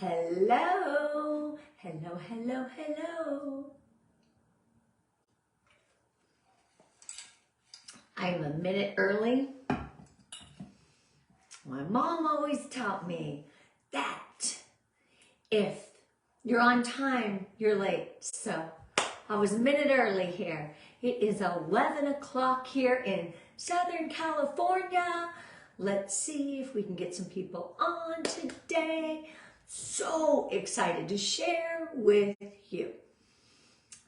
Hello, hello, hello, hello. I'm a minute early. My mom always taught me that if you're on time, you're late. So I was a minute early here. It is 11 o'clock here in Southern California. Let's see if we can get some people on today. So excited to share with you.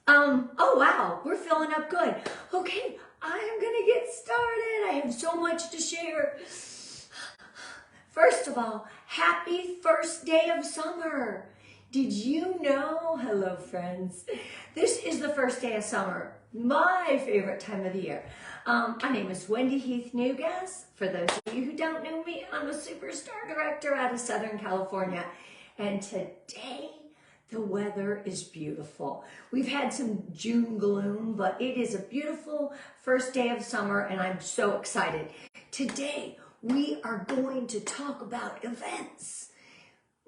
Oh wow, we're filling up good. Okay, I am gonna get started. I have so much to share. First of all, happy first day of summer. Did you know, hello friends, this is the first day of summer, my favorite time of the year. My name is Wendy Heath-Newgass. For those of you who don't know me, I'm a superstar director out of Southern California. And today, the weather is beautiful. We've had some June gloom, but it is a beautiful first day of summer, and I'm so excited. Today, we are going to talk about events.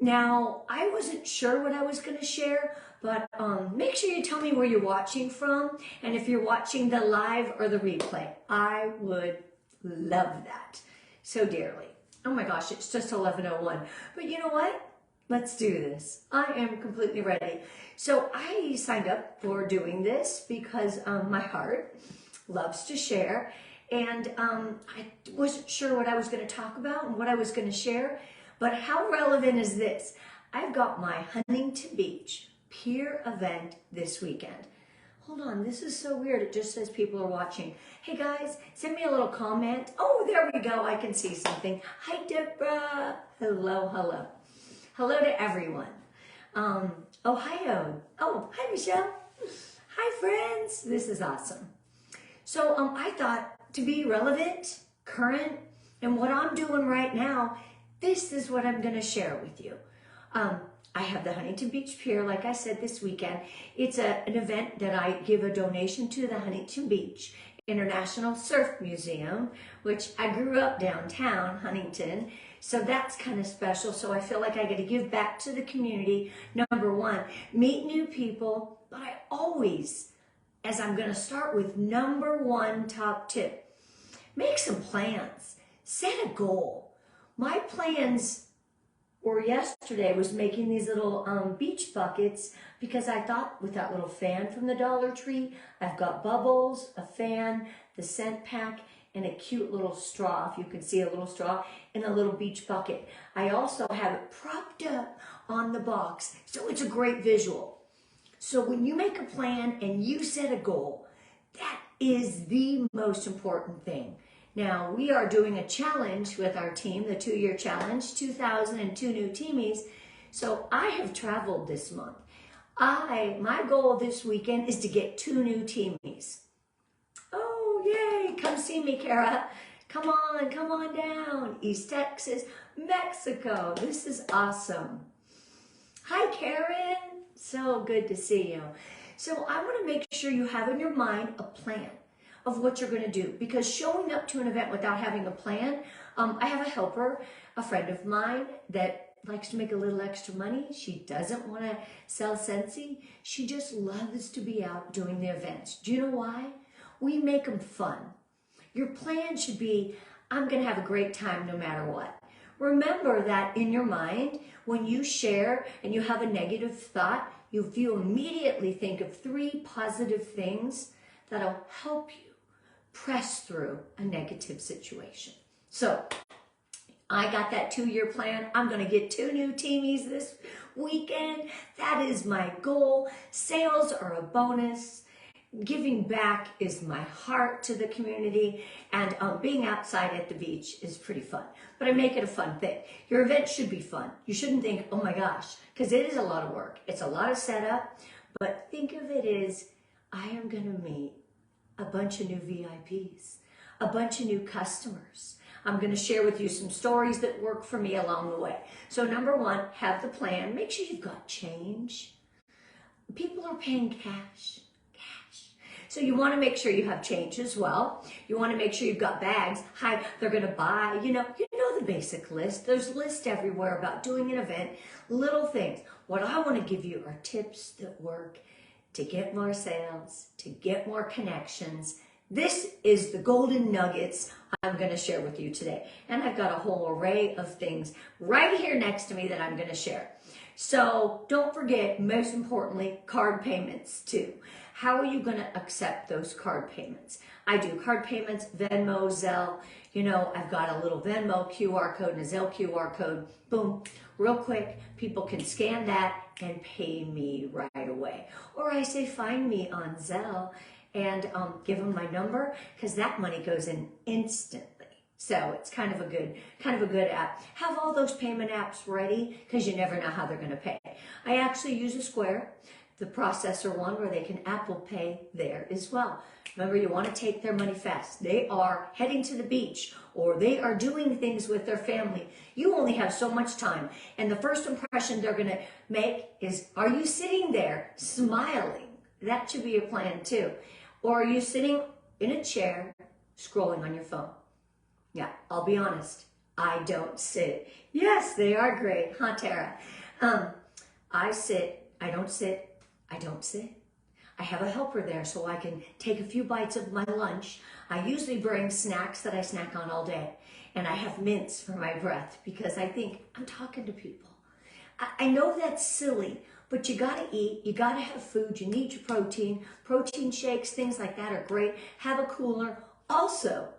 Now, I wasn't sure what I was going to share, but make sure you tell me where you're watching from, and if you're watching the live or the replay. I would love that so dearly. Oh my gosh, it's just 11:01. But you know what? Let's do this. I am completely ready. So I signed up for doing this because my heart loves to share, and I wasn't sure what I was going to talk about and what I was going to share, but how relevant is this? I've got my Huntington Beach peer event this weekend. Hold on, this is so weird. It just says people are watching. Hey guys, send me a little comment. Oh, there we go. I can see something. Hi, Deborah. Hello, hello. Hello to everyone. Ohio. Oh, hi, Michelle. Hi, friends. This is awesome. So I thought to be relevant, current, and what I'm doing right now, this is what I'm going to share with you. I have the Huntington Beach Pier, like I said, this weekend. It's an event that I give a donation to the Huntington Beach International Surf Museum, which I grew up downtown Huntington. So that's kind of special. So I feel like I got to give back to the community. Number one, meet new people. But I always, as I'm going to start with number one top tip, make some plans. Set a goal. My plans were yesterday was making these little beach buckets because I thought with that little fan from the Dollar Tree, I've got bubbles, a fan, the scent pack, and a cute little straw, if you can see a little straw, in a little beach bucket. I also have it propped up on the box, so it's a great visual. So when you make a plan and you set a goal, that is the most important thing. Now, we are doing a challenge with our team, the 2-year challenge, 2,002 new teamies. So I have traveled this month. My goal this weekend is to get 2 new teamies. Oh, yay. Come see me, Kara. Come on down. East Texas, Mexico. This is awesome. Hi, Karen. So good to see you. So I want to make sure you have in your mind a plan of what you're going to do, because showing up to an event without having a plan, I have a helper, a friend of mine that likes to make a little extra money. She doesn't want to sell Scentsy. She just loves to be out doing the events. Do you know why? We make them fun. Your plan should be, I'm going to have a great time no matter what. Remember that in your mind, when you share and you have a negative thought, you immediately think of 3 positive things that'll help you press through a negative situation. So I got that 2-year plan. I'm going to get 2 new teamies this weekend. That is my goal. Sales are a bonus. Giving back is my heart to the community, and being outside at the beach is pretty fun. But I make it a fun thing. Your event should be fun. You shouldn't think, oh my gosh, because it is a lot of work. It's a lot of setup, but think of it as I am going to meet a bunch of new VIPs, a bunch of new customers. I'm going to share with you some stories that work for me along the way. So number one, have the plan. Make sure you've got change. People are paying cash. So you want to make sure you have change as well. You want to make sure you've got bags. Hi, they're going to buy. You know the basic list. There's lists everywhere about doing an event, little things. What I want to give you are tips that work to get more sales, to get more connections. This is the golden nuggets I'm going to share with you today. And I've got a whole array of things right here next to me that I'm going to share. So don't forget, most importantly, card payments too. How are you going to accept those card payments? I do card payments, Venmo, Zelle. You know, I've got a little Venmo QR code and a Zelle QR code. Boom, real quick, people can scan that and pay me right away. Or I say, find me on Zelle and give them my number, because that money goes in instantly. So it's kind of a good app. Have all those payment apps ready, because you never know how they're going to pay. I actually use a Square, the processor one, where they can Apple Pay there as well. Remember, you want to take their money fast. They are heading to the beach, or they are doing things with their family. You only have so much time. And the first impression they're going to make is, are you sitting there smiling? That should be a plan too. Or are you sitting in a chair scrolling on your phone? Yeah, I'll be honest, I don't sit. Yes, they are great, huh, Tara? I sit, I don't sit, I don't sit. I have a helper there so I can take a few bites of my lunch. I usually bring snacks that I snack on all day. And I have mints for my breath, because I think I'm talking to people. I know that's silly, but you gotta eat, you gotta have food, you need your protein. Protein shakes, things like that are great. Have a cooler. Also,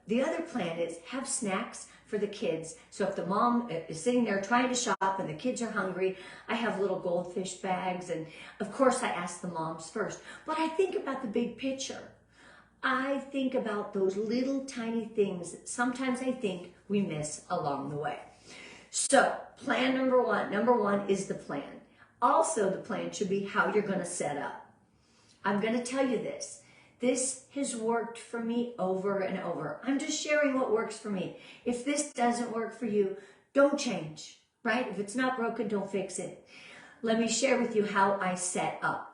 the other plan is have snacks for the kids. So if the mom is sitting there trying to shop and the kids are hungry, I have little goldfish bags. And of course I ask the moms first, but I think about the big picture. I think about those little tiny things that sometimes I think we miss along the way. So plan number one is the plan. Also, the plan should be how you're going to set up. I'm going to tell you this. This has worked for me over and over. I'm just sharing what works for me. If this doesn't work for you, don't change, right? If it's not broken, don't fix it. Let me share with you how I set up.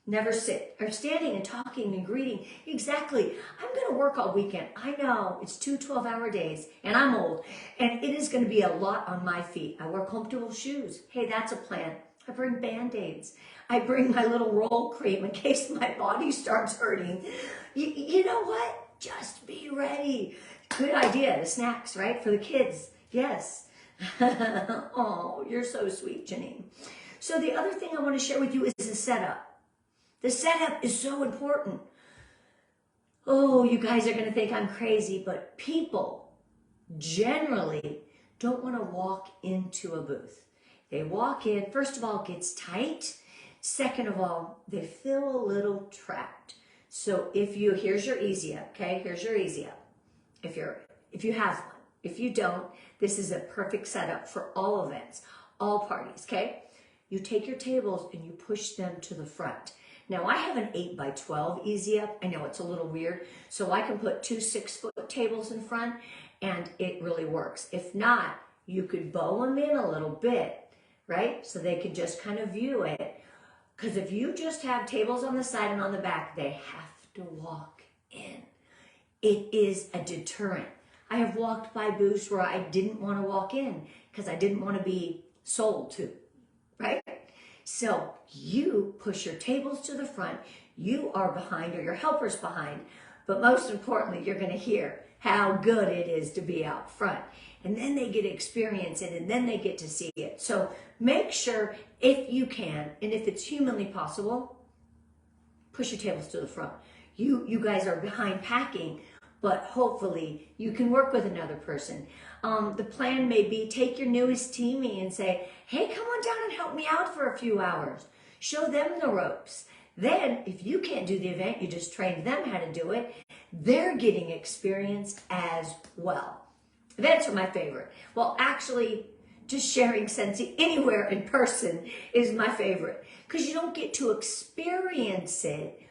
Never sit or standing and talking and greeting. Exactly. I'm going to work all weekend. I know it's 2 12-hour days and I'm old, and it is going to be a lot on my feet. I wear comfortable shoes. Hey, that's a plan. I bring Band-Aids. I bring my little roll cream in case my body starts hurting. You know what? Just be ready. Good idea. The snacks, right? For the kids. Yes. Oh, you're so sweet, Janine. So the other thing I want to share with you is the setup. The setup is so important. Oh, you guys are going to think I'm crazy, but people generally don't want to walk into a booth. They walk in, first of all, it gets tight. Second of all, they feel a little trapped. So here's your easy up, okay? Here's your easy up. If you have one. If you don't, this is a perfect setup for all events, all parties, okay? You take your tables and you push them to the front. Now I have an 8x12 easy up. I know it's a little weird. So I can put 2 6-foot tables in front and it really works. If not, you could bow them in a little bit, right? So they can just kind of view it. Because if you just have tables on the side and on the back, they have to walk in. It is a deterrent. I have walked by booths where I didn't want to walk in because I didn't want to be sold to, right? So you push your tables to the front, you are behind or your helper's behind, but most importantly, you're going to hear how good it is to be out front. And then they get to experience it and then they get to see it. So make sure, if you can, and if it's humanly possible, push your tables to the front. You guys are behind packing, but hopefully you can work with another person. The plan may be take your newest teamie and say, hey, come on down and help me out for a few hours. Show them the ropes. Then, if you can't do the event, you just train them how to do it. They're getting experience as well. Events are my favorite. Well, actually, just sharing Scentsy anywhere in person is my favorite, because you don't get to experience it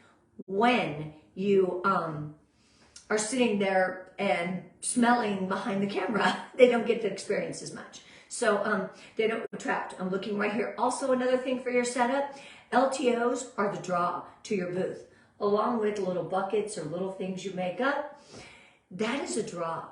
when you are sitting there and smelling behind the camera. They don't get to experience as much. So they don't get trapped. I'm looking right here. Also, another thing for your setup, LTOs are the draw to your booth, along with little buckets or little things you make up. That is a draw.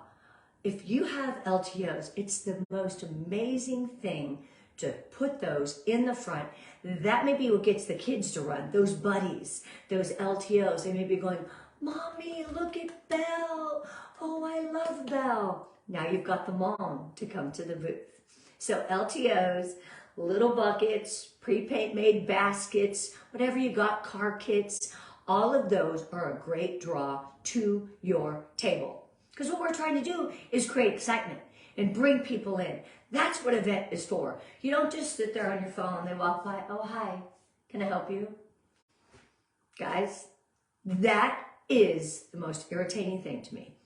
if you have LTOs, it's the most amazing thing to put those in the front. That may be what gets the kids to run, those buddies, those LTOs. They may be going, Mommy, look at Belle. Oh, I love Belle. Now you've got the mom to come to the booth. So LTOs, little buckets, pre-paint made baskets, whatever you got, car kits, all of those are a great draw to your table. Because what we're trying to do is create excitement and bring people in. That's what event is for. You don't just sit there on your phone, they walk by, oh, hi, can I help you? Guys, that is the most irritating thing to me.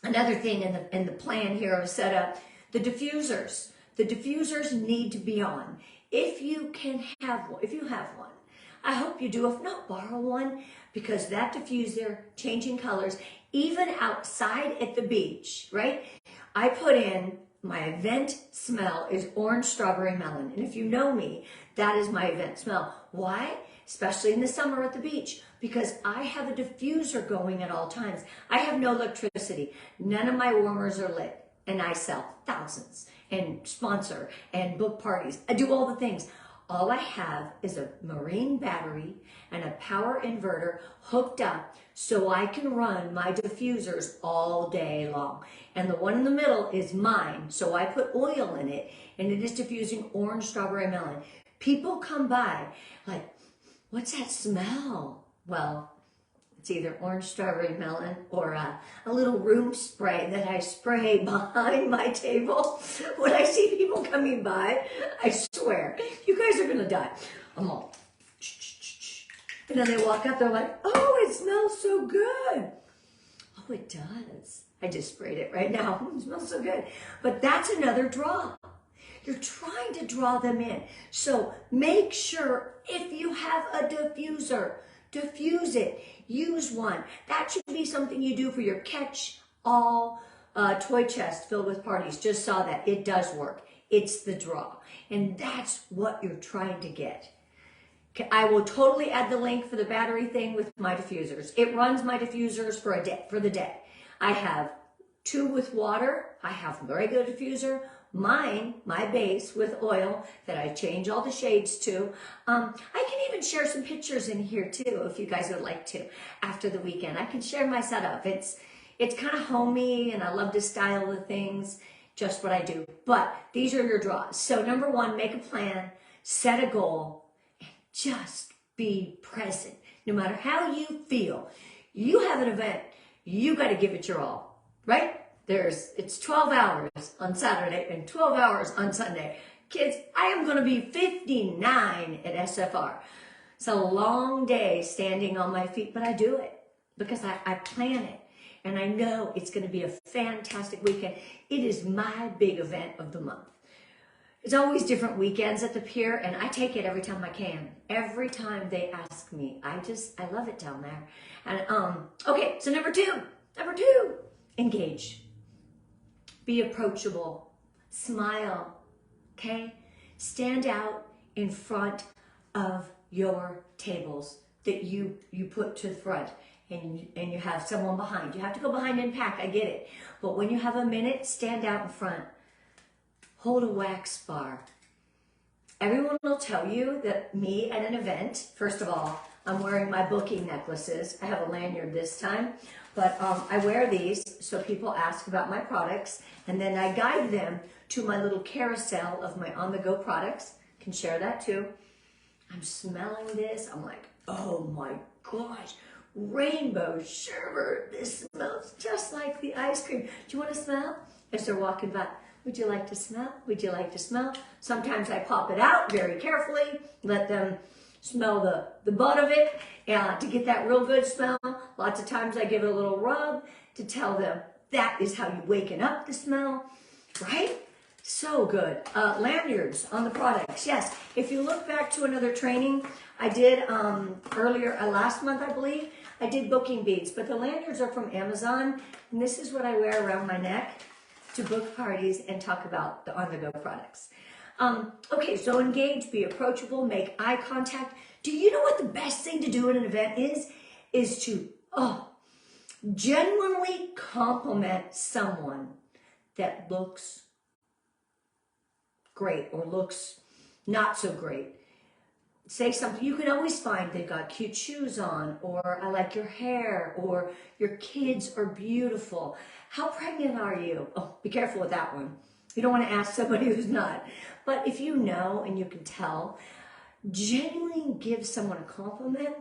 Another thing in the plan here of setup, the diffusers. The diffusers need to be on. If you can have one, if you have one, I hope you do. If not, borrow one, because that diffuser, changing colors, even outside at the beach, right? I put in my event smell is orange, strawberry, melon. And if you know me, that is my event smell. Why? Especially in the summer at the beach, because I have a diffuser going at all times. I have no electricity. None of my warmers are lit, and I sell thousands and sponsor and book parties. I do all the things. All I have is a marine battery and a power inverter hooked up so I can run my diffusers all day long. And the one in the middle is mine, so I put oil in it, and it is diffusing orange, strawberry, melon. People come by like, what's that smell? Well, it's either orange, strawberry, melon, or a little room spray that I spray behind my table. When I see people coming by, I swear, you guys are gonna die. I'm all, and then they walk up, they're like, oh, it smells so good. Oh, it does. I just sprayed it right now. It smells so good. But that's another draw. You're trying to draw them in. So make sure if you have a diffuser, diffuse it. Use one. That should be something you do for your catch-all toy chest filled with parties. Just saw that. It does work. It's the draw. And that's what you're trying to get. I will totally add the link for the battery thing with my diffusers. It runs my diffusers for a day, for the day. I have 2 with water. I have a regular diffuser. Mine, my base with oil that I change all the shades to. I can even share some pictures in here too if you guys would like to after the weekend. I can share my setup. It's kind of homey and I love to style the things, just what I do. But these are your draws. So number 1, make a plan, set a goal, and just be present. No matter how you feel, you have an event, you got to give it your all, right? It's 12 hours on Saturday and 12 hours on Sunday. Kids, I am going to be 59 at SFR. It's a long day standing on my feet, but I do it because I plan it. And I know it's going to be a fantastic weekend. It is my big event of the month. It's always different weekends at the pier, and I take it every time I can. Every time they ask me. I love it down there. And okay, so number two, engage. Be approachable, smile, okay? Stand out in front of your tables that you put to the front and you have someone behind. You have to go behind and pack, I get it. But when you have a minute, stand out in front. Hold a wax bar. Everyone will tell you that me at an event, first of all, I'm wearing my booking necklaces. I have a lanyard this time. But I wear these so people ask about my products, and then I guide them to my little carousel of my on-the-go products. Can share that too. I'm smelling this. I'm like, oh my gosh, rainbow sherbet. This smells just like the ice cream. Do you want to smell? As they're walking by, would you like to smell? Would you like to smell? Sometimes I pop it out very carefully, let them smell the butt of it to get that real good smell. Lots of times I give it a little rub to tell them that is how you waken up the smell, right? So good. Lanyards on the products. Yes, if you look back to another training I did earlier, last month I believe, I did booking beads, but the lanyards are from Amazon, and this is what I wear around my neck to book parties and talk about the on-the-go products. Okay, so engage, be approachable, make eye contact. Do you know what the best thing to do at an event is? Is to genuinely compliment someone that looks great or looks not so great. Say something. You can always find they've got cute shoes on, or I like your hair, or your kids are beautiful. How pregnant are you? Oh, be careful with that one. You don't want to ask somebody who's not. But if you know and you can tell, genuinely give someone a compliment.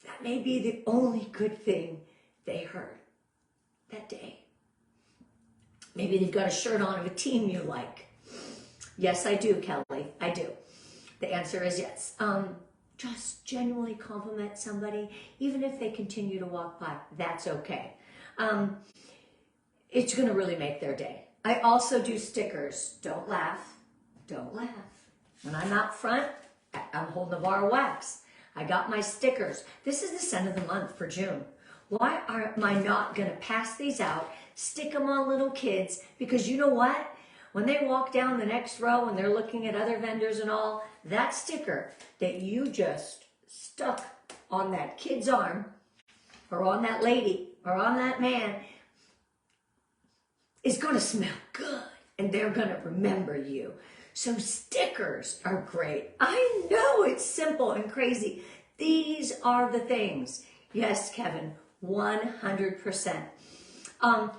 That may be the only good thing they heard that day. Maybe they've got a shirt on of a team you like. Yes, I do, Kelly. I do. The answer is yes. Just genuinely compliment somebody, even if they continue to walk by. That's okay. It's going to really make their day. I also do stickers. Don't laugh. Don't laugh. When I'm out front, I'm holding a bar of wax. I got my stickers. This is the scent of the month for June. Why am I not going to pass these out, stick them on little kids? Because you know what? When they walk down the next row and they're looking at other vendors and all, that sticker that you just stuck on that kid's arm or on that lady or on that man is going to smell good and they're going to remember you. So stickers are great. I know it's simple and crazy. These are the things. Yes, Kevin, 100%.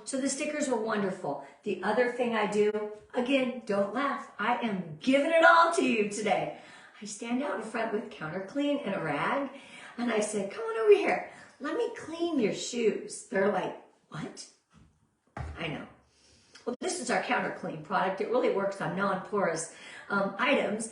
So the stickers are wonderful. The other thing I do, again, don't laugh. I am giving it all to you today. I stand out in front with counter clean and a rag, and I say, come on over here. Let me clean your shoes. They're like, what? I know. Well, this is our counter clean product. It really works on non-porous items,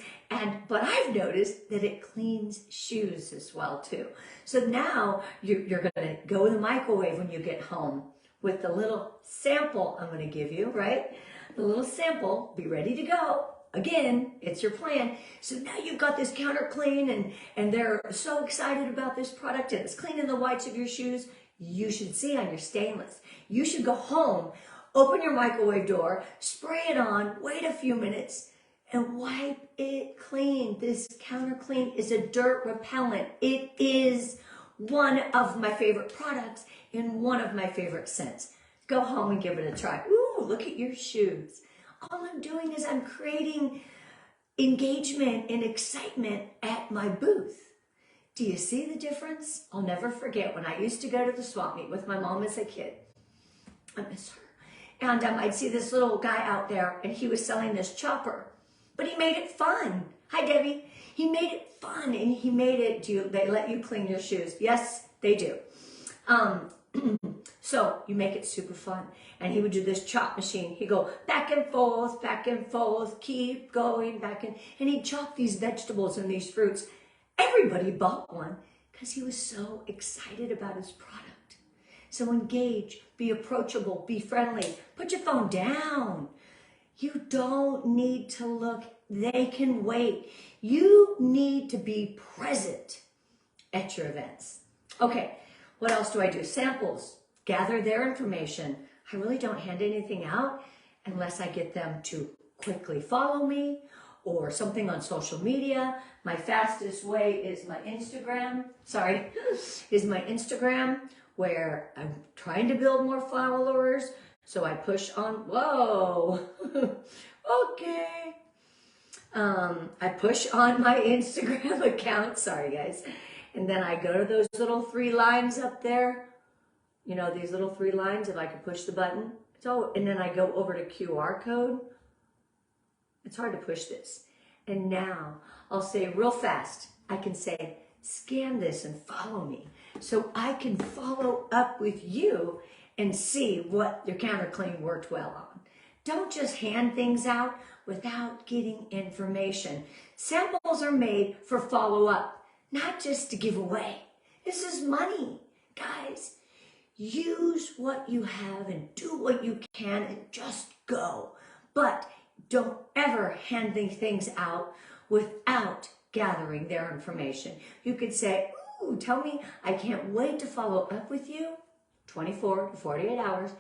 but I've noticed that it cleans shoes as well too. So now you're going to go in the microwave when you get home with the little sample I'm going to give you, right? The little sample, be ready to go. Again, it's your plan. So now you've got this counter clean and they're so excited about this product and it's cleaning the whites of your shoes. You should see on your stainless. You should go home, open your microwave door, spray it on, wait a few minutes, and wipe it clean. This counter clean is a dirt repellent. It is one of my favorite products in one of my favorite scents. Go home and give it a try. Ooh, look at your shoes. All I'm doing is I'm creating engagement and excitement at my booth. Do you see the difference? I'll never forget when I used to go to the swap meet with my mom as a kid. I miss her. And I'd see this little guy out there and he was selling this chopper, but he made it fun. Hi, Debbie. He made it fun and he made it, they let you clean your shoes? Yes, they do. So you make it super fun. And he would do this chop machine. He'd go back and forth, keep going back and he'd chop these vegetables and these fruits. Everybody bought one because he was so excited about his product. So engage, be approachable, be friendly. Put your phone down. You don't need to look. They can wait. You need to be present at your events. Okay, what else do I do? Samples. Gather their information. I really don't hand anything out unless I get them to quickly follow me or something on social media. My fastest way is my Instagram. Where I'm trying to build more followers. So I push on, whoa, okay. I push on my Instagram account, sorry guys. And then I go to those little 3 lines up there. You know, these little 3 lines, if I can push the button. And then I go over to QR code. It's hard to push this. And now I'll say real fast, I can say, scan this and follow me. So I can follow up with you and see what your counter clean worked well on. Don't just hand things out without getting information. Samples are made for follow-up, not just to give away. This is money. Guys, use what you have and do what you can and just go. But don't ever hand these things out without gathering their information. You could say, ooh, tell me, I can't wait to follow up with you 24 to 48 hours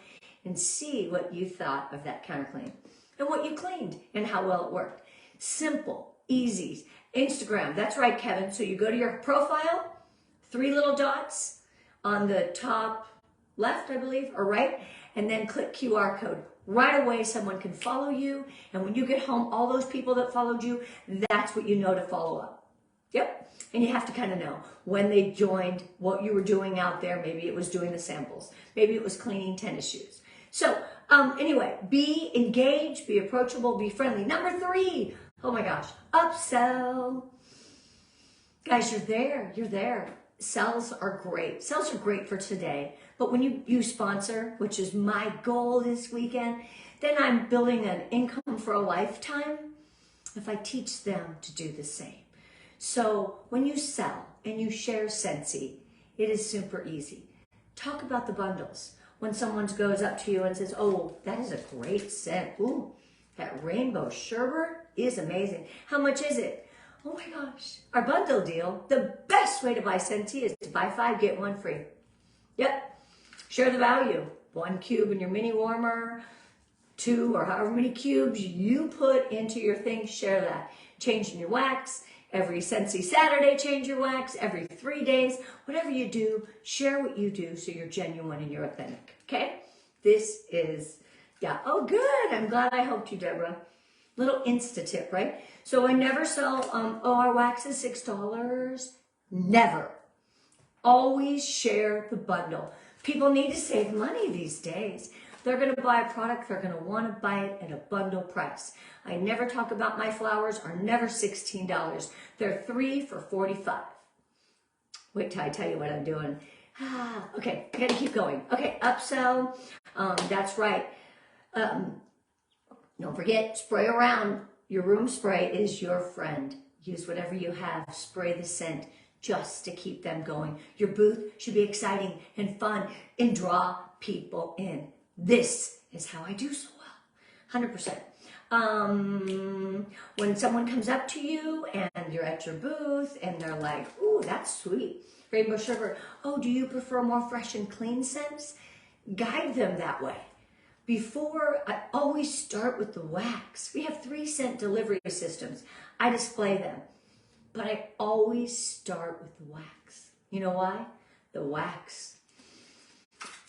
and see what you thought of that counter clean and what you cleaned and how well it worked. Simple, easy. Instagram, that's right, Kevin. So you go to your profile, 3 little dots on the top left, I believe, or right, and then click QR code. Right away, someone can follow you, and when you get home, all those people that followed you, that's what you know to follow up. Yep, and you have to kind of know when they joined, what you were doing out there. Maybe it was doing the samples. Maybe it was cleaning tennis shoes. So anyway, be engaged, be approachable, be friendly. Number 3, oh my gosh, upsell. Guys, you're there, you're there. Sales are great. Sales are great for today, but when you sponsor, which is my goal this weekend, then I'm building an income for a lifetime if I teach them to do the same. So when you sell and you share Scentsy, it is super easy. Talk about the bundles. When someone goes up to you and says, oh, that is a great scent. Ooh, that rainbow sherbet is amazing. How much is it? Oh my gosh, our bundle deal, the best way to buy Scentsy is to buy 5, get 1 free. Yep, share the value. 1 cube in your mini warmer, 2 or however many cubes you put into your thing, share that. Changing your wax, every Scentsy Saturday change your wax, every 3 days, whatever you do, share what you do so you're genuine and you're authentic, okay? This is, yeah, oh good, I'm glad I helped you, Deborah. Little Insta tip, right? So I never sell, our wax is $6. Never. Always share the bundle. People need to save money these days. They're going to buy a product, they're going to want to buy it at a bundle price. I never talk about my flowers are never $16. They're 3 for $45. Wait till I tell you what I'm doing. Okay, I got to keep going. Okay, upsell. That's right. Don't forget, spray around. Your room spray is your friend. Use whatever you have. Spray the scent just to keep them going. Your booth should be exciting and fun and draw people in. This is how I do so well. 100%. When someone comes up to you and you're at your booth and they're like, ooh, that's sweet. Rainbow sherbet. Oh, do you prefer more fresh and clean scents? Guide them that way. Before, I always start with the wax. We have 3 scent delivery systems. I display them, but I always start with the wax. You know why? The wax.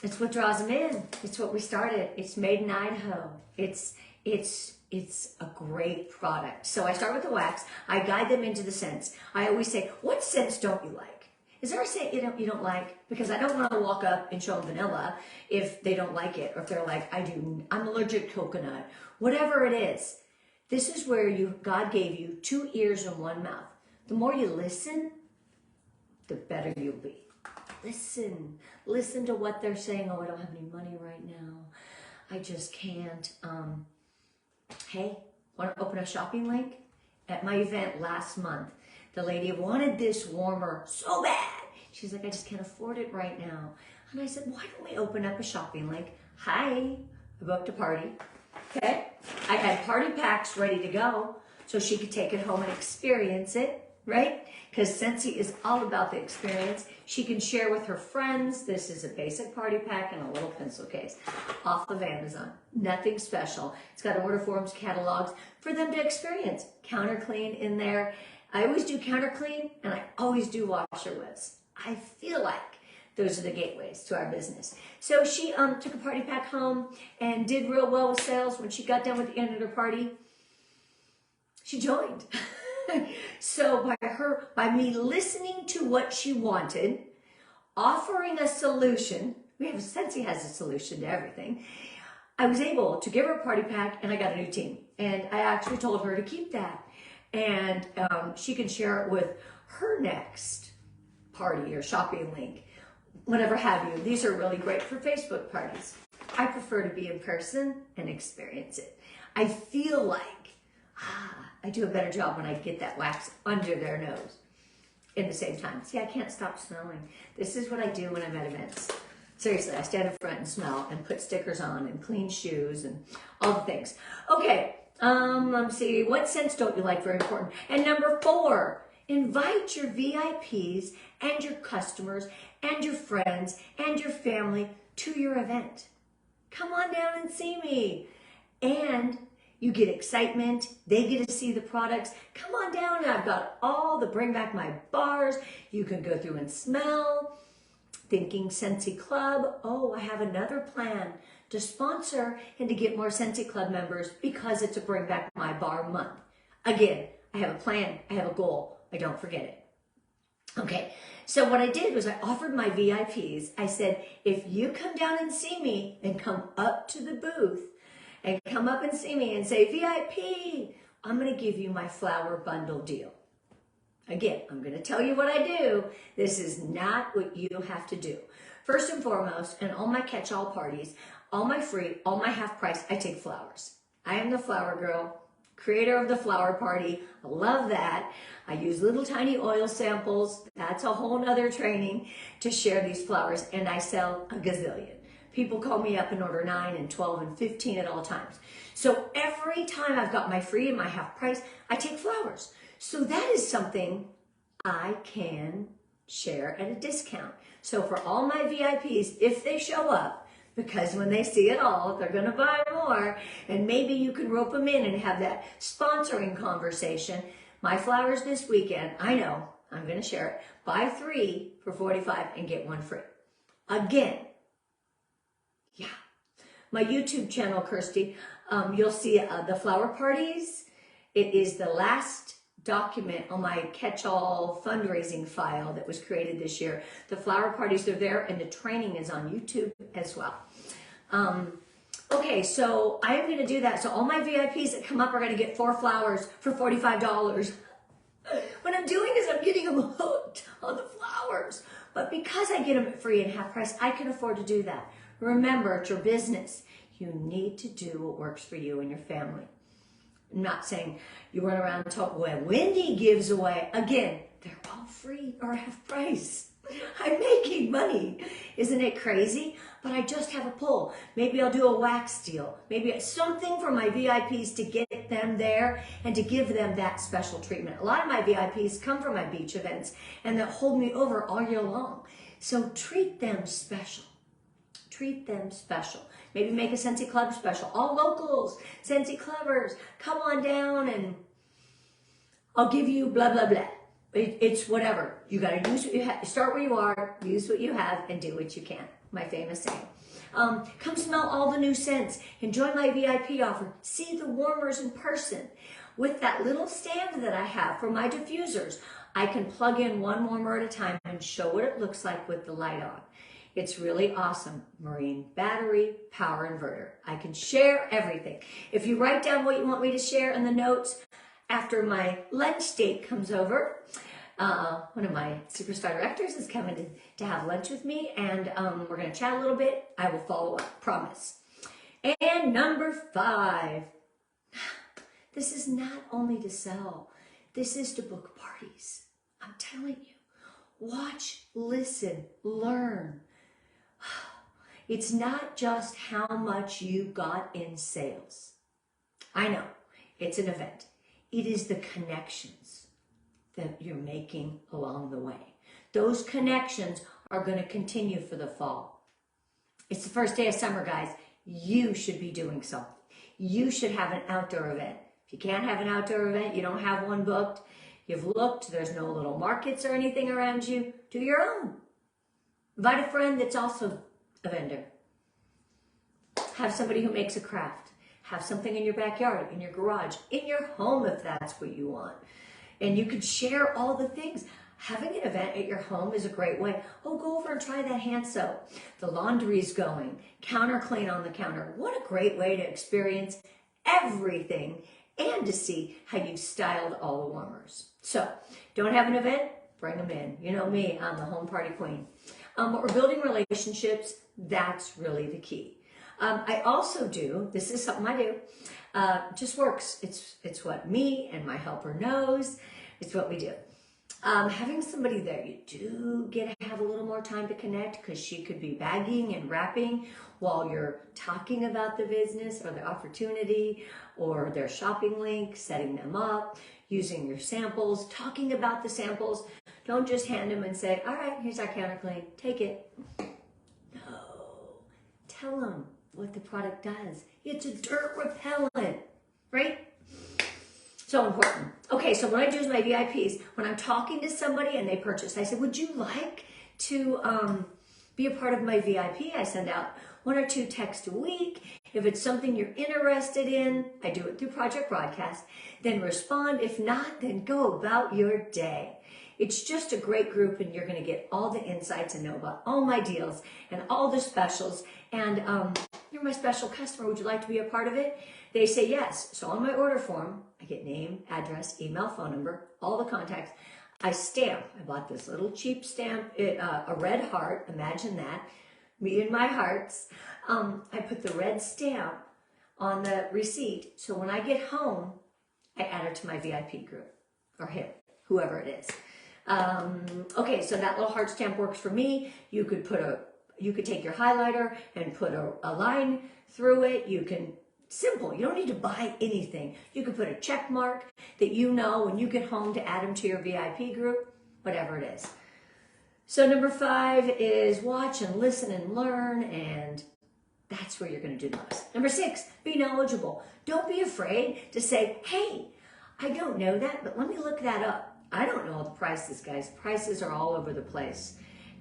It's what draws them in. It's what we started. It's made in Idaho. It's a great product. So I start with the wax. I guide them into the scents. I always say, what scents don't you like? Is there a scent you don't like? Because I don't want to walk up and show them vanilla if they don't like it, or if they're like, I'm allergic to coconut. Whatever it is, this is where God gave you 2 ears and 1 mouth. The more you listen, the better you'll be. Listen to what they're saying. Oh, I don't have any money right now. I just can't. Hey, want to open a shopping link? At my event last month, the lady wanted this warmer so bad. She's like, I just can't afford it right now. And I said, why don't we open up a shopping link? Hi, I booked a party. Okay, I had party packs ready to go so she could take it home and experience it, right? Because Scentsy is all about the experience. She can share with her friends. This is a basic party pack and a little pencil case off of Amazon. Nothing special. It's got order forms, catalogs for them to experience. Counter clean in there. I always do counter clean and I always do washer whips. I feel like those are the gateways to our business. So she took a party pack home and did real well with sales. When she got done with the end of her party, she joined. So by me listening to what she wanted, offering a solution, Scentsy has a solution to everything. I was able to give her a party pack and I got a new team. And I actually told her to keep that. And she can share it with her next party or shopping link, whatever have you. These are really great for Facebook parties. I prefer to be in person and experience it. I feel like I do a better job when I get that wax under their nose in the same time. See, I can't stop smelling. This is what I do when I'm at events. Seriously, I stand in front and smell and put stickers on and clean shoes and all the things. Okay, let's see. What scents don't you like? Very important. And number 4, invite your VIPs and your customers and your friends and your family to your event. Come on down and see me. And you get excitement. They get to see the products. Come on down. I've got all the bring back my bars. You can go through and smell. Thinking Scentsy Club. Oh, I have another plan to sponsor and to get more Scentsy Club members because it's a Bring Back My Bar month. Again, I have a plan. I have a goal. I don't forget it. Okay, so what I did was I offered my VIPs. I said, if you come down and see me and come up to the booth and come up and see me and say, VIP, I'm going to give you my flower bundle deal. Again, I'm going to tell you what I do. This is not what you have to do. First and foremost, in all my catch-all parties, all my free, all my half price, I take flowers. I am the flower girl, creator of the flower party. I love that. I use little tiny oil samples. That's a whole nother training to share these flowers. And I sell a gazillion. People call me up and order 9 and 12 and 15 at all times. So every time I've got my free and my half price, I take flowers. So that is something I can share at a discount. So for all my VIPs, if they show up, because when they see it all, they're going to buy more, and maybe you can rope them in and have that sponsoring conversation. My flowers this weekend, I know, I'm going to share it. Buy 3 for $45 and get 1 free. Again, yeah. My YouTube channel, Kirsty, you'll see the flower parties. It is the last document on my catch-all fundraising file that was created this year. The flower parties are there, and the training is on YouTube as well. Okay, so I am going to do that. So all my VIPs that come up are going to get 4 flowers for $45. What I'm doing is I'm getting them hooked on the flowers. But because I get them at free and half price, I can afford to do that. Remember, it's your business. You need to do what works for you and your family. I'm not saying you run around and talk, well, Wendy gives away. Again, they're all free or half price. I'm making money. Isn't it crazy? But I just have a pull. Maybe I'll do a wax deal. Maybe something for my VIPs to get them there and to give them that special treatment. A lot of my VIPs come from my beach events and that hold me over all year long. So treat them special. Treat them special. Maybe make a Scentsy Club special. All locals, Scentsy Clubbers, come on down and I'll give you blah, blah, blah. It's whatever. You got to use what you have. Start where you are, use what you have, and do what you can. My famous saying. Come smell all the new scents. Enjoy my VIP offer. See the warmers in person. With that little stand that I have for my diffusers, I can plug in one warmer at a time and show what it looks like with the light on. It's really awesome. Marine battery, power inverter. I can share everything. If you write down what you want me to share in the notes after my lunch date comes over, one of my superstar directors is coming to have lunch with me, and we're going to chat a little bit. I will follow up, promise. And number 5, this is not only to sell. This is to book parties. I'm telling you. Watch, listen, learn. It's not just how much you got in sales. I know, it's an event. It is the connections that you're making along the way. Those connections are going to continue for the fall. It's the first day of summer, guys. You should be doing something. You should have an outdoor event. If you can't have an outdoor event, you don't have one booked, you've looked, there's no little markets or anything around you, do your own. Invite a friend that's also a vendor. Have somebody who makes a craft. Have something in your backyard, in your garage, in your home if that's what you want. And you could share all the things. Having an event at your home is a great way. Oh, go over and try that hand soap. The laundry's going. Counter clean on the counter. What a great way to experience everything and to see how you've styled all the warmers. So, don't have an event? Bring them in. You know me, I'm the home party queen. But we're building relationships. That's really the key. I also do, this is something I do, just works. It's what me and my helper knows. It's what we do. Having somebody there, you do get to have a little more time to connect because she could be bagging and wrapping while you're talking about the business or the opportunity or their shopping link, setting them up, using your samples, talking about the samples. Don't just hand them and say, all right, here's our counter clean, take it. No, tell them what the product does. It's a dirt repellent, right? So important. Okay, so what I do is my VIPs, when I'm talking to somebody and they purchase, I say, would you like to Be a part of my VIP. I send out 1 or 2 texts a week. If it's something you're interested in, I do it through Project Broadcast. Then respond. If not, then go about your day. It's just a great group, and you're going to get all the insights and know about all my deals and all the specials. And you're my special customer. Would you like to be a part of it? They say yes. So on my order form, I get name, address, email, phone number, all the contacts. I stamp. I bought this little cheap stamp, a red heart. Imagine that. Me and my hearts. I put the red stamp on the receipt. So when I get home, I add it to my VIP group, or him, whoever it is. Okay, so that little heart stamp works for me. You could take your highlighter and put a line through it. Simple, you don't need to buy anything. You could put a check mark that you know when you get home to add them to your VIP group, whatever it is. So number 5 is watch and listen and learn, and that's where you're going to do the most. Number 6, be knowledgeable. Don't be afraid to say, hey, I don't know that, but let me look that up. I don't know all the prices, guys. Prices are all over the place.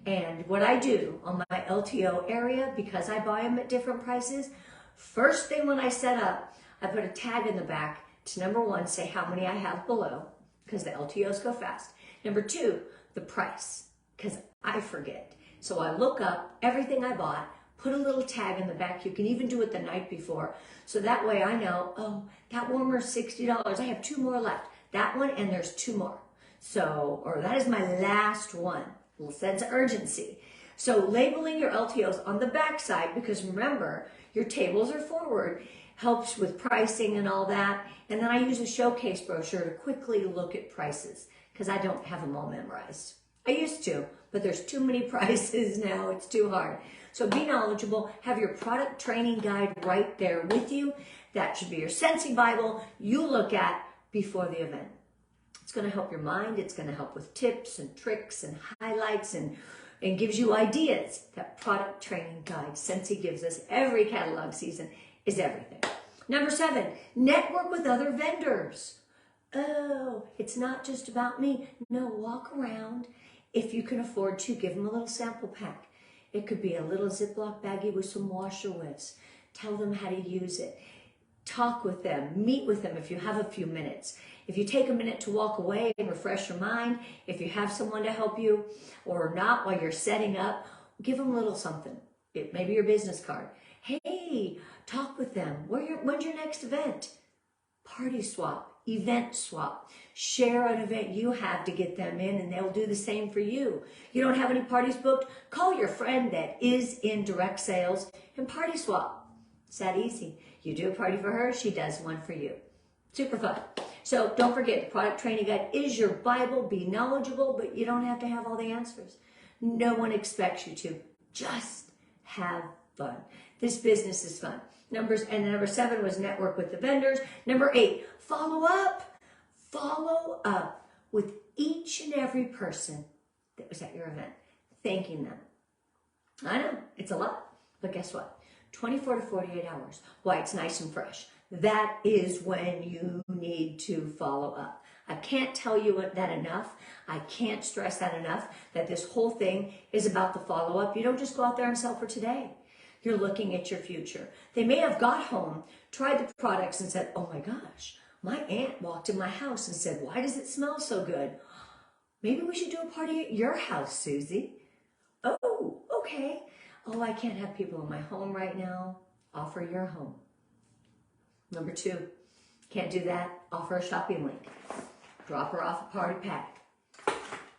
And what I do on my LTO area, because I buy them at different prices, first thing when I set up, I put a tag in the back to number 1, say how many I have below, because the LTOs go fast. Number 2, the price, because I forget. So I look up everything I bought, put a little tag in the back. You can even do it the night before. So that way I know, oh, that warmer is $60. I have 2 more left. That one, and there's 2 more. So, or that is my last one. A little sense of urgency. So labeling your LTOs on the back side, because remember, your tables are forward, helps with pricing and all that. And then I use a showcase brochure to quickly look at prices, because I don't have them all memorized. I used to, but there's too many prices now. It's too hard. So be knowledgeable. Have your product training guide right there with you. That should be your Scentsy Bible you look at before the event. It's going to help your mind. It's going to help with tips and tricks and highlights and gives you ideas. That product training guide Scentsy gives us every catalog season is everything. Number 7, network with other vendors. Oh, it's not just about me. No, walk around. If you can afford to, give them a little sample pack. It could be a little Ziploc baggie with some washer whiffs. Tell them how to use it. Talk with them. Meet with them if you have a few minutes. If you take a minute to walk away and refresh your mind, if you have someone to help you or not while you're setting up, give them a little something. Maybe your business card. Hey, talk with them. When's your next event? Party swap, event swap. Share an event you have to get them in, and they'll do the same for you. You don't have any parties booked? Call your friend that is in direct sales and party swap. It's that easy. You do a party for her, she does one for you. Super fun. So don't forget, the product training guide is your Bible. Be knowledgeable, but you don't have to have all the answers. No one expects you to. Just have fun. This business is fun. Number 7 was network with the vendors. Number 8, follow up. Follow up with each and every person that was at your event, thanking them. I know, it's a lot, but guess what? 24 to 48 hours. Why? It's nice and fresh. That is when you need to follow up. I can't tell you that enough. I can't stress that enough, that this whole thing is about the follow-up. You don't just go out there and sell for today. You're looking at your future. They may have got home, tried the products, and said, oh my gosh, my aunt walked in my house and said, why does it smell so good? Maybe we should do a party at your house, Susie. Oh, okay. Oh, I can't have people in my home right now. Offer your home. Number 2, can't do that. Offer a shopping link. Drop her off a party pack.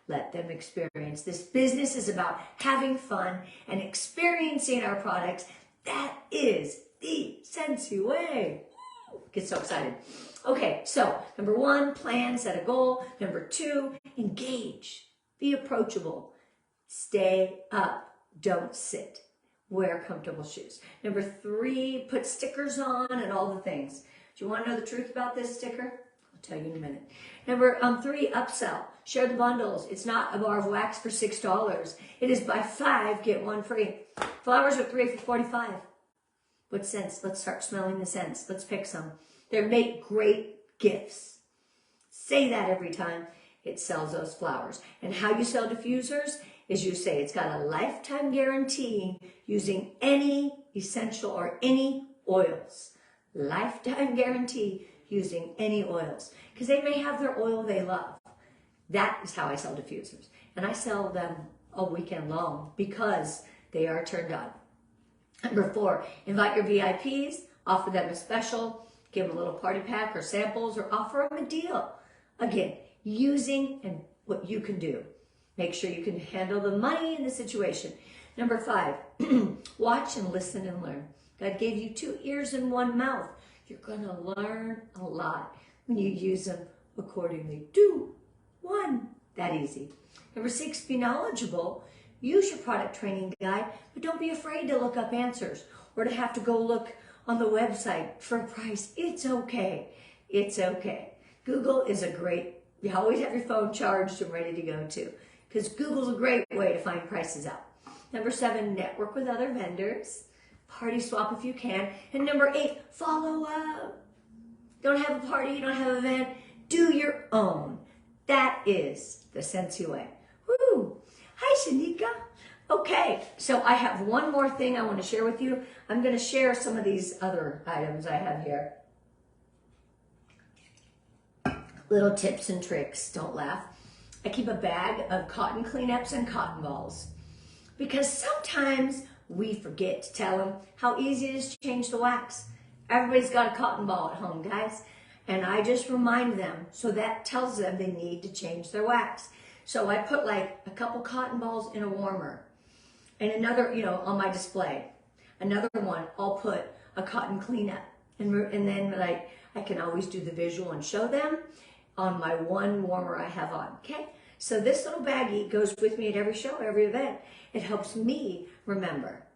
Let them experience. This business is about having fun and experiencing our products. That is the Scentsy way. Get so excited. Okay, so number 1, plan, set a goal. Number 2, engage. Be approachable. Stay up. Don't sit. Wear comfortable shoes. Number 3, put stickers on and all the things. Do you want to know the truth about this sticker? I'll tell you in a minute. Number 3, upsell. Share the bundles. It's not a bar of wax for $6. It is buy 5, get 1 free. Flowers are 3 for $45. What scents? Let's start smelling the scents. Let's pick some. They make great gifts. Say that every time it sells those flowers. And how you sell diffusers is you say it's got a lifetime guarantee using any essential or any oils. Lifetime guarantee using any oils. Because they may have their oil they love. That is how I sell diffusers. And I sell them all weekend long because they are turned on. Number 4, invite your VIPs, offer them a special, give them a little party pack or samples, or offer them a deal. Again, using and what you can do. Make sure you can handle the money in the situation. Number 5, watch and listen and learn. God gave you 2 ears and 1 mouth. You're going to learn a lot when you use them accordingly. 2, 1, that easy. Number 6, be knowledgeable. Use your product training guide, but don't be afraid to look up answers or to have to go look on the website for a price. It's okay. It's okay. Google is a great, you always have your phone charged and ready to go to, because Google's a great way to find prices out. Number 7, network with other vendors. Party swap if you can. And number 8, follow up. Don't have a party, you don't have an event. Do your own. That is the Sensi way. Woo! Hi, Shanika. Okay, so I have one more thing I want to share with you. I'm going to share some of these other items I have here. Little tips and tricks. Don't laugh. I keep a bag of cotton cleanups and cotton balls because sometimes we forget to tell them how easy it is to change the wax. Everybody's got a cotton ball at home, guys. And I just remind them, so that tells them they need to change their wax. So I put like a couple cotton balls in a warmer and another, on my display. Another one, I'll put a cotton cleanup. And then like I can always do the visual and show them on my one warmer I have on, okay? So this little baggie goes with me at every show, every event. It helps me remember.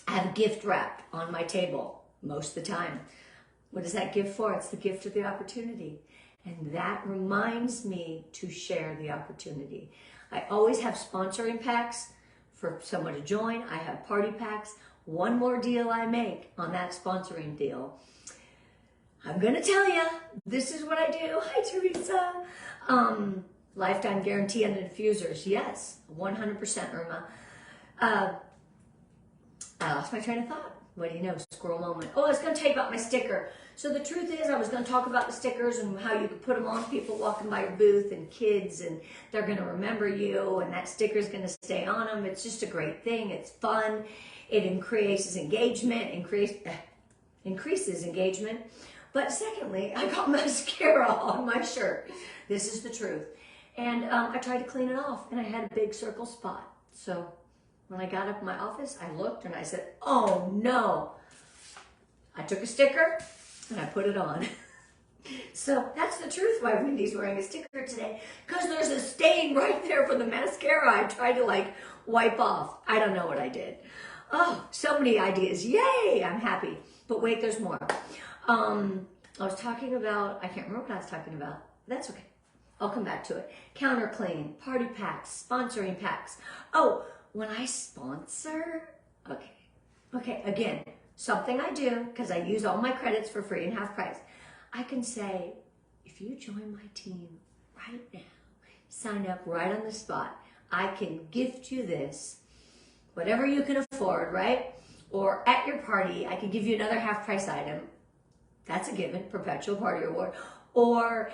I have gift wrap on my table most of the time. What is that gift for? It's the gift of the opportunity. And that reminds me to share the opportunity. I always have sponsoring packs for someone to join. I have party packs. One more deal I make on that sponsoring deal. I'm going to tell you, this is what I do. Hi, Teresa. Lifetime guarantee on the diffusers. Yes, 100%, Irma. I lost my train of thought. What do you know? Squirrel moment. Oh, I was going to tell you about my sticker. So the truth is, I was going to talk about the stickers and how you could put them on people walking by your booth and kids, and they're going to remember you, and that sticker is going to stay on them. It's just a great thing. It's fun. It increases engagement, increases engagement. But secondly, I got mascara on my shirt. This is the truth. And I tried to clean it off, and I had a big circle spot. So when I got up in my office, I looked, and I said, oh, no. I took a sticker, and I put it on. So that's the truth why Wendy's wearing a sticker today, because there's a stain right there from the mascara I tried to, wipe off. I don't know what I did. Oh, so many ideas. Yay, I'm happy. But wait, there's more. I was talking about, I can't remember what I was talking about. That's okay. I'll come back to it. Counter clean, party packs, sponsoring packs. Oh, when I sponsor, okay, again, something I do, because I use all my credits for free and half price. I can say, if you join my team right now, sign up right on the spot, I can gift you this, whatever you can afford, right? Or at your party, I can give you another half price item. That's a given, perpetual party reward. Or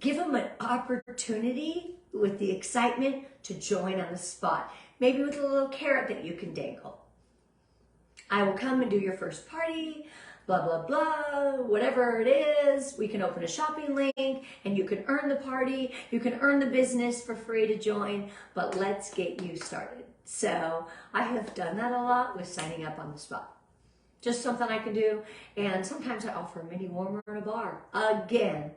give them an opportunity with the excitement to join on the spot. Maybe with a little carrot that you can dangle. I will come and do your first party, blah, blah, blah, whatever it is. We can open a shopping link and you can earn the party. You can earn the business for free to join, but let's get you started. So I have done that a lot with signing up on the spot. Just something I can do. And sometimes I offer a mini warmer in a bar. Again,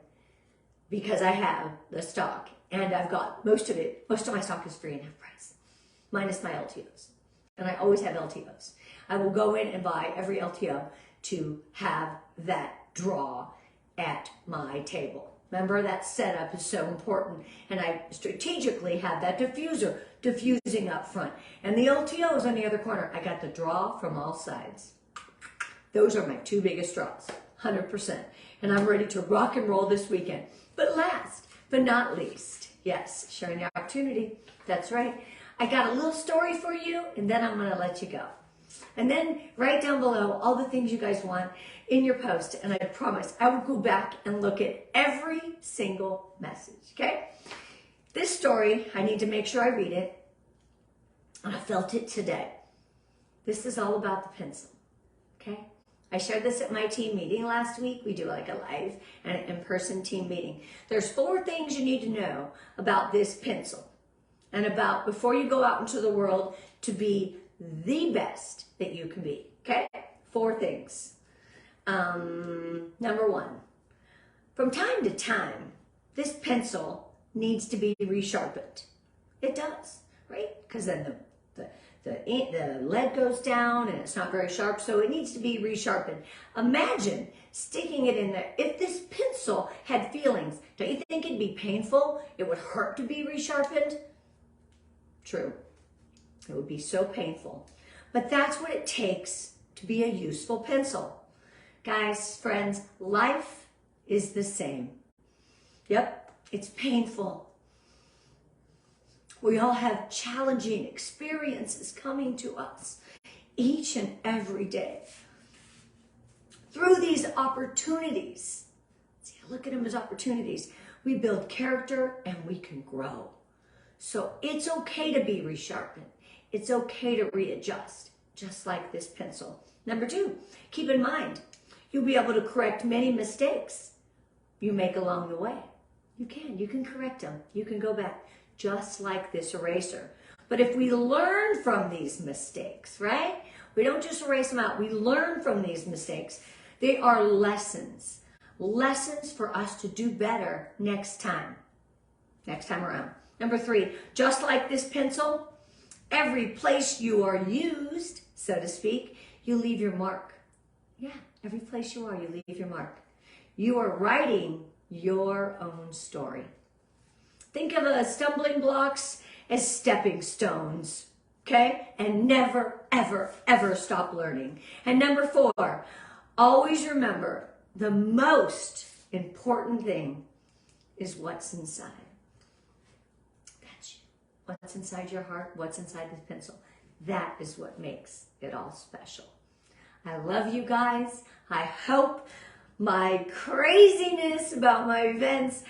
because I have the stock. And I've got most of my stock is free and half price. Minus my LTOs. And I always have LTOs. I will go in and buy every LTO to have that draw at my table. Remember, that setup is so important. And I strategically have that diffuser diffusing up front. And the LTOs on the other corner. I got the draw from all sides. Those are my 2 biggest draws, 100%. And I'm ready to rock and roll this weekend. But last but not least, yes, sharing the opportunity. That's right. I got a little story for you, and then I'm going to let you go. And then write down below all the things you guys want in your post, and I promise I will go back and look at every single message, okay? This story, I need to make sure I read it, and I felt it today. This is all about the pencil, okay? I shared this at my team meeting last week. We do like a live and an in-person team meeting. There's 4 things you need to know about this pencil and about before you go out into the world to be the best that you can be, okay? 4 things. Number 1, from time to time, this pencil needs to be resharpened. It does, right? Because then the lead goes down and it's not very sharp, so it needs to be resharpened. Imagine sticking it in there. If this pencil had feelings, don't you think it'd be painful? It would hurt to be resharpened? True. It would be so painful. But that's what it takes to be a useful pencil. Guys, friends, life is the same. Yep, it's painful. We all have challenging experiences coming to us each and every day. Through these opportunities, see, I look at them as opportunities, we build character and we can grow. So it's okay to be resharpened. It's okay to readjust, just like this pencil. Number 2, keep in mind, you'll be able to correct many mistakes you make along the way. You can correct them. You can go back, just like this eraser. But if we learn from these mistakes, right? We don't just erase them out. We learn from these mistakes. They are lessons. Lessons for us to do better next time around. Number 3, just like this pencil, every place you are used, so to speak, you leave your mark. Yeah, every place you are, you leave your mark. You are writing your own story. Think of stumbling blocks as stepping stones, okay? And never, ever, ever stop learning. And number 4, always remember the most important thing is what's inside. That's you. What's inside your heart, what's inside this pencil. That is what makes it all special. I love you guys. I hope my craziness about my events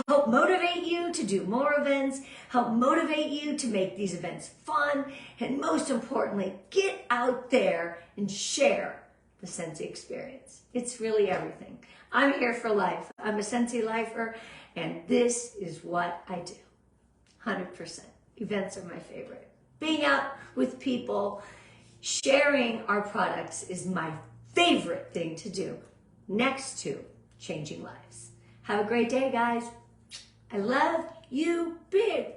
help motivate you to do more events, help motivate you to make these events fun, and most importantly, get out there and share the Scentsy experience. It's really everything. I'm here for life. I'm a Scentsy lifer, and this is what I do. 100%. Events are my favorite. Being out with people, sharing our products is my favorite thing to do, next to changing lives. Have a great day, guys. I love you big.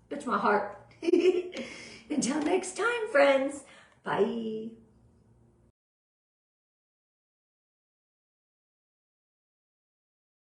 It's my heart. Until next time, friends. Bye.